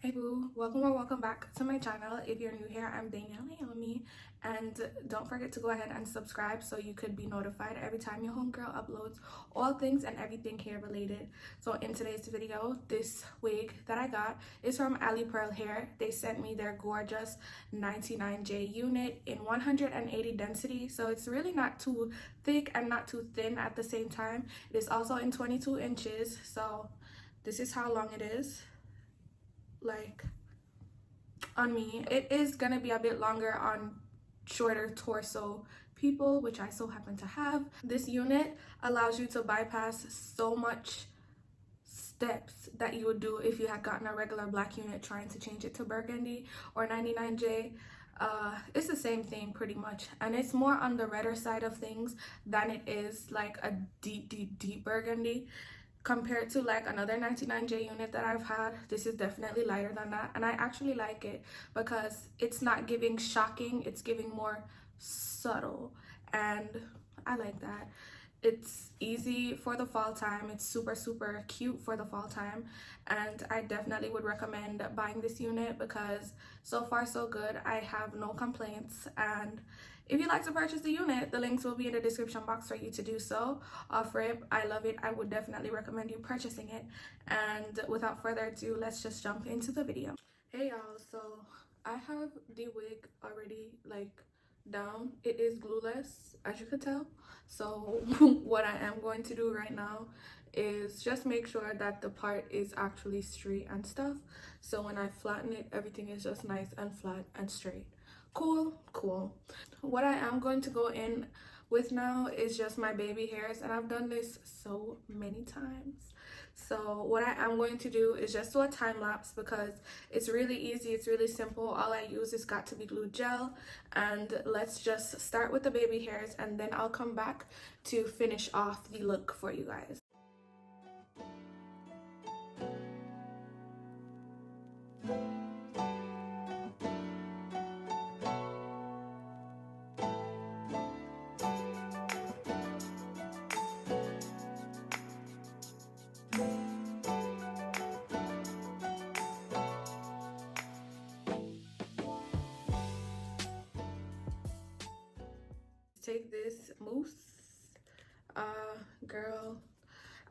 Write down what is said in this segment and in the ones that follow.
Hey boo, welcome or welcome back to my channel. If you're new here, I'm ft.Ali, and don't forget to go ahead and subscribe so you could be notified every time your homegirl uploads all things and everything hair related. So in today's video, this wig that I got is from Ali Pearl Hair. They sent me their gorgeous 99J unit in 180 density, so it's really not too thick and not too thin at the same time. It is also in 22 inches, so this is how long it is. Like on me, it is gonna be a bit longer on shorter torso people, which I so happen to have. This unit allows you to bypass so much steps that you would do if you had gotten a regular black unit trying to change it to burgundy or 99J. It's the same thing pretty much, and it's more on the redder side of things than it is like a deep burgundy. Compared to like another 99J unit that I've had, this is definitely lighter than that, and I actually like it because it's not giving shocking, it's giving more subtle, and I like that. It's easy for the fall time, it's super cute for the fall time, and I definitely would recommend buying this unit because so far so good. I have no complaints, and if you'd like to purchase the unit, the links will be in the description box for you to do so. Off rip, I love it. I would definitely recommend you purchasing it. And without further ado, let's just jump into the video. Hey y'all, so I have the wig already like down. It is glueless, as you could tell. So what I am going to do right now is just make sure that the part is actually straight and stuff. So when I flatten it, everything is just nice and flat and straight. Cool. What I am going to go in with now is just my baby hairs, and I've done this so many times. So what I am going to do is just do a time lapse because it's really easy, it's really simple. All I use is got to be glue gel, and let's just start with the baby hairs, and then I'll come back to finish off the look for you guys. Take this mousse. Girl,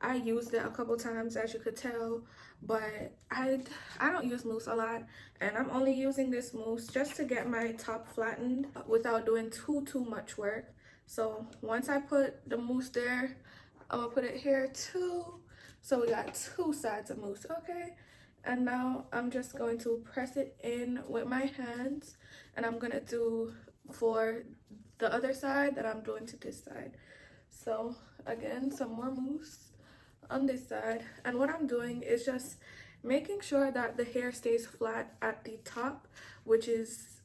I used it a couple times, as you could tell, but I don't use mousse a lot, and I'm only using this mousse just to get my top flattened without doing too much work. So once I put the mousse there, I'm gonna put it here too. So we got two sides of mousse, okay? And now I'm just going to press it in with my hands, and I'm gonna do for the other side that I'm doing to this side. So again, some more mousse on this side, and what I'm doing is just making sure that the hair stays flat at the top, which is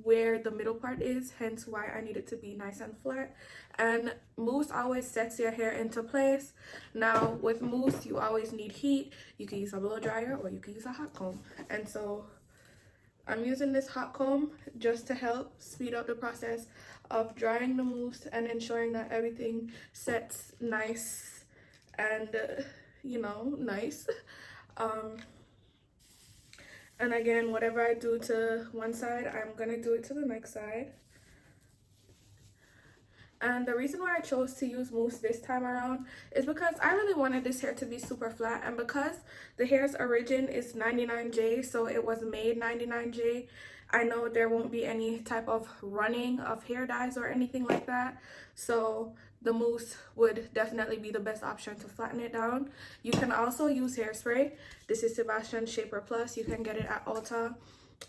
where the middle part is, hence why I need it to be nice and flat. And mousse always sets your hair into place. Now with mousse, you always need heat. You can use a blow dryer or you can use a hot comb, and so I'm using this hot comb just to help speed up the process of drying the mousse and ensuring that everything sets nice and nice. And again, whatever I do to one side, I'm gonna do it to the next side. And the reason why I chose to use mousse this time around is because I really wanted this hair to be super flat, and because the hair's origin is 99J, so it was made 99J, I know there won't be any type of running of hair dyes or anything like that, so the mousse would definitely be the best option to flatten it down. You can also use hairspray. This is Sebastian Shaper Plus. You can get it at Ulta,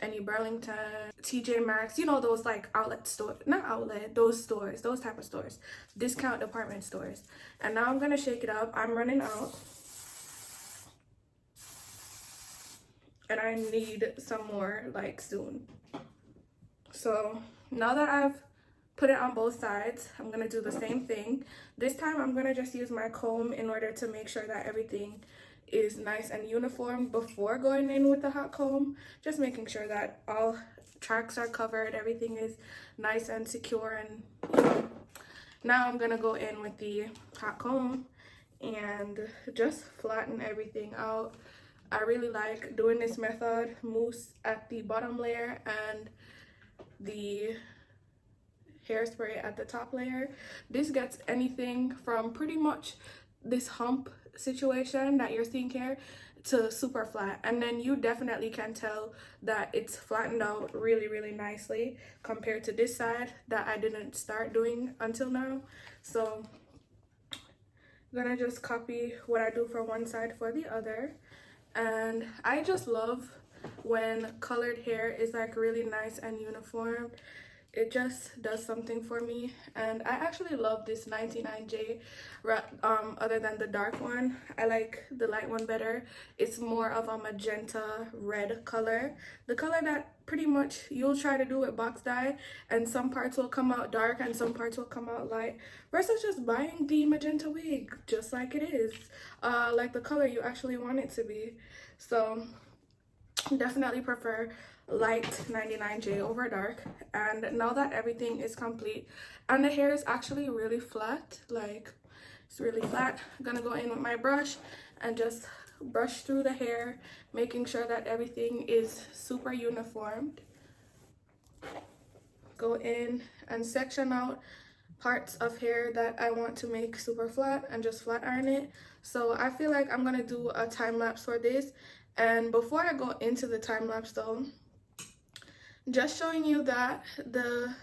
any Burlington, TJ Maxx, you know, those like outlet store, not outlet, those stores, those type of stores, discount department stores. And now I'm gonna shake it up. I'm running out, and I need some more like soon. So now that I've put it on both sides, I'm gonna do the same thing. This time I'm gonna just use my comb in order to make sure that everything is nice and uniform before going in with the hot comb, just making sure that all tracks are covered, everything is nice and secure. And now I'm gonna go in with the hot comb and just flatten everything out. I really like doing this method, mousse at the bottom layer and the hairspray at the top layer. This gets anything from pretty much this hump situation that you're seeing here to super flat, and then you definitely can tell that it's flattened out really nicely compared to this side that I didn't start doing until now. So I'm gonna just copy what I do for one side for the other. And I just love when colored hair is like really nice and uniform. It just does something for me. And I actually love this 99J other than the dark one. I like the light one better. It's more of a magenta red color, the color that pretty much you'll try to do with box dye, and some parts will come out dark and some parts will come out light, versus just buying the magenta wig just like it is, like the color you actually want it to be. So definitely prefer light 99J over dark. And now that everything is complete and the hair is actually really flat, like it's really flat, I'm gonna go in with my brush and just brush through the hair, making sure that everything is super uniformed. Go in and section out parts of hair that I want to make super flat and just flat iron it. So I feel like I'm gonna do a time lapse for this. And before I go into the time lapse though, just showing you that the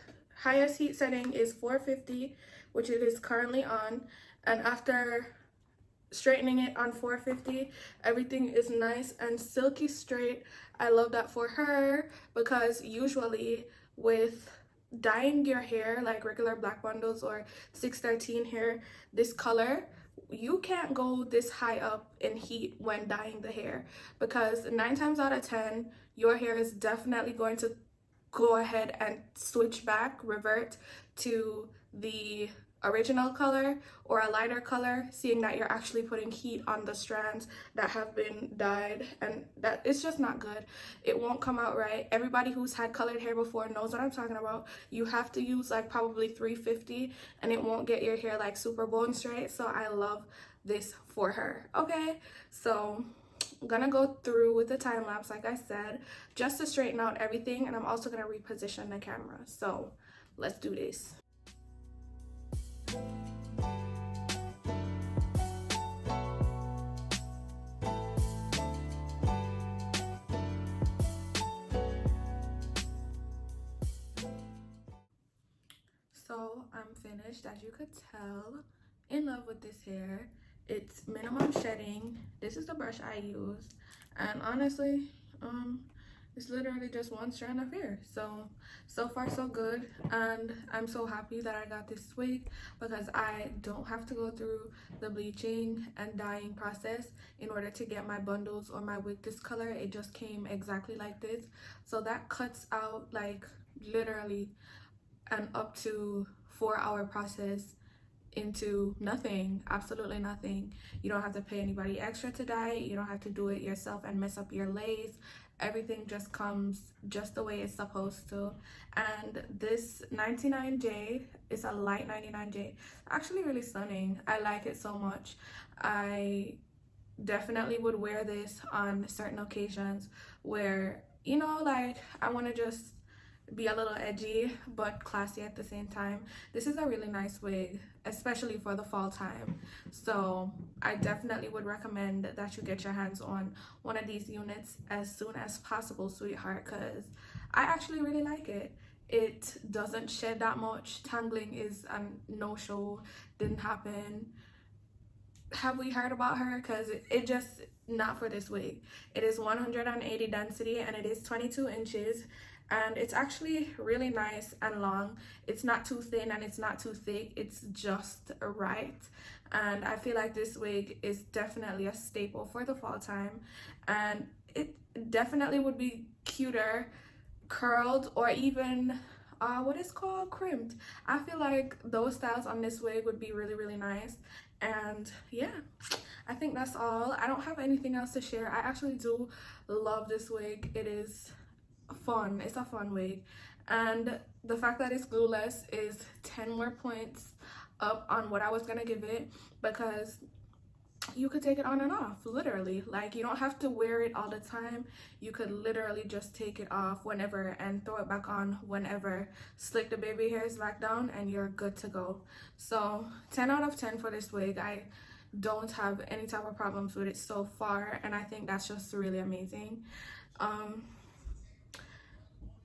highest heat setting is 450, which it is currently on. And after straightening it on 450, everything is nice and silky straight. I love that for her, because usually with dyeing your hair like regular black bundles or 613 hair this color, you can't go this high up in heat when dyeing the hair, because 9 times out of 10 your hair is definitely going to go ahead and switch back, revert to the original color or a lighter color, seeing that you're actually putting heat on the strands that have been dyed, and that it's just not good. It won't come out right. Everybody who's had colored hair before knows what I'm talking about. You have to use like probably 350 and it won't get your hair like super bone straight. So I love this for her. Okay, so I'm gonna go through with the time lapse like I said, just to straighten out everything, and I'm also gonna reposition the camera. So let's do this. So I'm finished. As you could tell, in love with this hair. It's minimum shedding. This is the brush I use, and honestly, it's literally just one strand of hair. So far so good, and I'm so happy that I got this wig, because I don't have to go through the bleaching and dyeing process in order to get my bundles or my wig this color. It just came exactly like this, so that cuts out like literally an up to 4-hour process into nothing, absolutely nothing. You don't have to pay anybody extra to dye it. You don't have to do it yourself and mess up your lace. Everything just comes just the way it's supposed to. And this 99J is a light 99J, actually really stunning. I like it so much. I definitely would wear this on certain occasions where, you know, like I want to just be a little edgy but classy at the same time. This is a really nice wig, especially for the fall time. So I definitely would recommend that you get your hands on one of these units as soon as possible, sweetheart, because I actually really like it. It doesn't shed that much. Tangling is a no-show, didn't happen. Have we heard about her? Because it just not for this wig. It is 180 density and it is 22 inches. And it's actually really nice and long. It's not too thin and it's not too thick. It's just right. And I feel like this wig is definitely a staple for the fall time. And it definitely would be cuter curled, or even what is called crimped. I feel like those styles on this wig would be really nice. And yeah, I think that's all. I don't have anything else to share. I actually do love this wig. It is fun. It's a fun wig, and the fact that it's glueless is 10 more points up on what I was gonna give it, because you could take it on and off, literally. Like, you don't have to wear it all the time. You could literally just take it off whenever and throw it back on whenever. Slick the baby hairs back down and you're good to go. So 10 out of 10 for this wig. I don't have any type of problems with it so far, and I think that's just really amazing.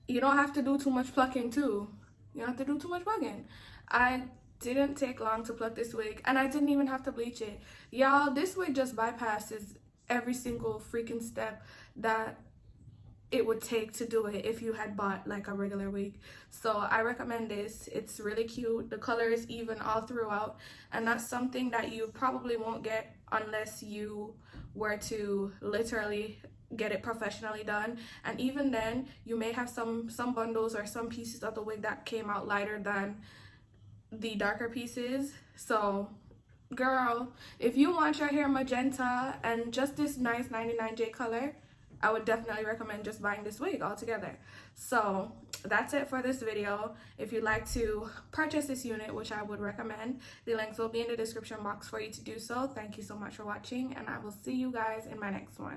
You don't have to do too much plucking too. You don't have to do too much plucking. I didn't take long to pluck this wig, and I didn't even have to bleach it. Y'all, this wig just bypasses every single freaking step that it would take to do it if you had bought like a regular wig. So I recommend this. It's really cute. The color is even all throughout, and that's something that you probably won't get unless you were to literally get it professionally done. And even then, you may have some bundles or some pieces of the wig that came out lighter than the darker pieces. So girl, if you want your hair magenta and just this nice 99J color, I would definitely recommend just buying this wig altogether. So that's it for this video. If you'd like to purchase this unit, which I would recommend, the links will be in the description box for you to do so. Thank you so much for watching, and I will see you guys in my next one.